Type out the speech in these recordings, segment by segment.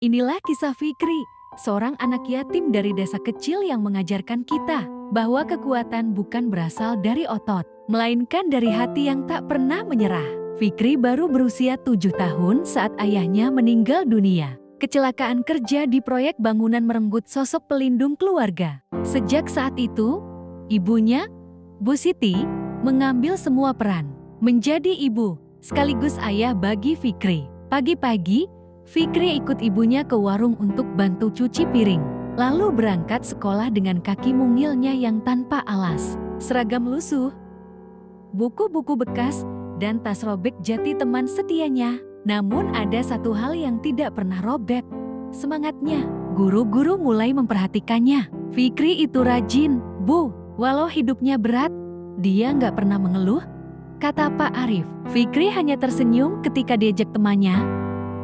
Inilah kisah Fikri, seorang anak yatim dari desa kecil yang mengajarkan kita bahwa kekuatan bukan berasal dari otot, melainkan dari hati yang tak pernah menyerah. Fikri baru berusia 7 tahun saat ayahnya meninggal dunia. Kecelakaan kerja di proyek bangunan merenggut sosok pelindung keluarga. Sejak saat itu, ibunya, Bu Siti, mengambil semua peran. Menjadi ibu, sekaligus ayah bagi Fikri. Pagi-pagi, Fikri ikut ibunya ke warung untuk bantu cuci piring. Lalu berangkat sekolah dengan kaki mungilnya yang tanpa alas, seragam lusuh, buku-buku bekas, dan tas robek jadi teman setianya. Namun ada satu hal yang tidak pernah robek, semangatnya. Guru-guru mulai memperhatikannya. Fikri itu rajin, Bu. Walau hidupnya berat, dia nggak pernah mengeluh, kata Pak Arif. Fikri hanya tersenyum ketika diajak temannya.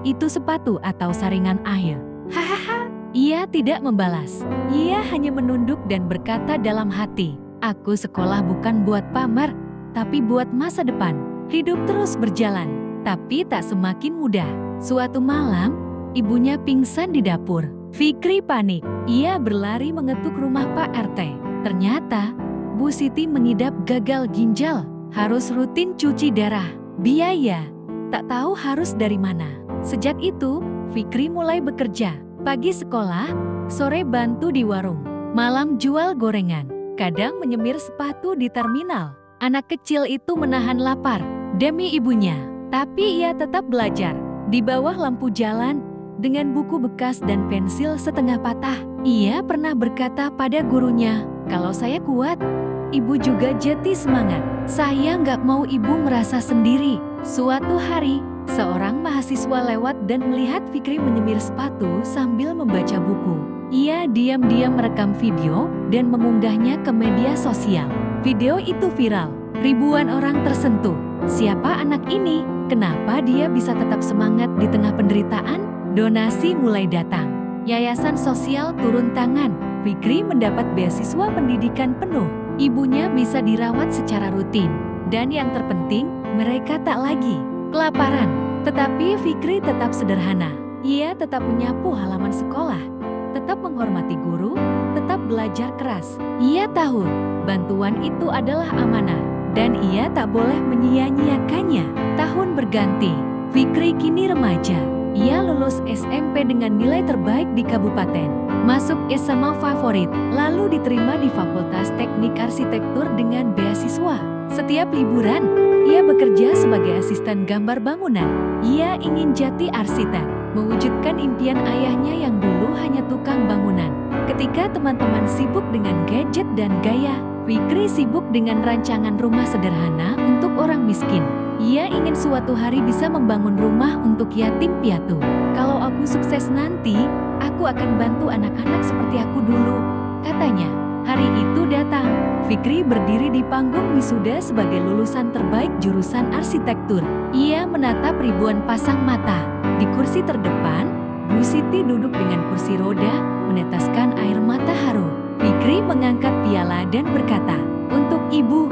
Itu sepatu atau saringan air. Hahaha. Ia tidak membalas. Ia hanya menunduk dan berkata dalam hati, aku sekolah bukan buat pamer, tapi buat masa depan. Hidup terus berjalan, tapi tak semakin mudah. Suatu malam, ibunya pingsan di dapur. Fikri panik. Ia berlari mengetuk rumah Pak RT. Ternyata, Bu Siti mengidap gagal ginjal. Harus rutin cuci darah. Biaya, tak tahu harus dari mana. Sejak itu, Fikri mulai bekerja. Pagi sekolah, sore bantu di warung, malam jual gorengan, kadang menyemir sepatu di terminal. Anak kecil itu menahan lapar demi ibunya, tapi ia tetap belajar. Di bawah lampu jalan, dengan buku bekas dan pensil setengah patah, ia pernah berkata pada gurunya, kalau saya kuat, ibu juga jadi semangat. Saya nggak mau ibu merasa sendiri. Suatu hari, seorang mahasiswa lewat dan melihat Fikri menyemir sepatu sambil membaca buku. Ia diam-diam merekam video dan mengunggahnya ke media sosial. Video itu viral. Ribuan orang tersentuh. Siapa anak ini? Kenapa dia bisa tetap semangat di tengah penderitaan? Donasi mulai datang. Yayasan sosial turun tangan. Fikri mendapat beasiswa pendidikan penuh. Ibunya bisa dirawat secara rutin. Dan yang terpenting, mereka tak lagi kelaparan. Tetapi Fikri tetap sederhana. Ia tetap menyapu halaman sekolah, tetap menghormati guru, tetap belajar keras. Ia tahu bantuan itu adalah amanah, dan ia tak boleh menyia-nyiakannya. Tahun berganti, Fikri kini remaja. Ia lulus SMP dengan nilai terbaik di kabupaten, masuk SMA favorit, lalu diterima di Fakultas Teknik Arsitektur dengan beasiswa. Setiap liburan, ia bekerja sebagai asisten gambar bangunan. Ia ingin jadi arsitek, mewujudkan impian ayahnya yang dulu hanya tukang bangunan. Ketika teman-teman sibuk dengan gadget dan gaya, Fikri sibuk dengan rancangan rumah sederhana untuk orang miskin. Ia ingin suatu hari bisa membangun rumah untuk yatim piatu. Kalau aku sukses nanti, aku akan bantu anak-anak seperti aku dulu, katanya. Hari itu datang. Fikri berdiri di panggung wisuda sebagai lulusan terbaik jurusan arsitektur. Ia menatap ribuan pasang mata. Di kursi terdepan, Bu Siti duduk dengan kursi roda, meneteskan air mata haru. Fikri mengangkat piala dan berkata, untuk ibu.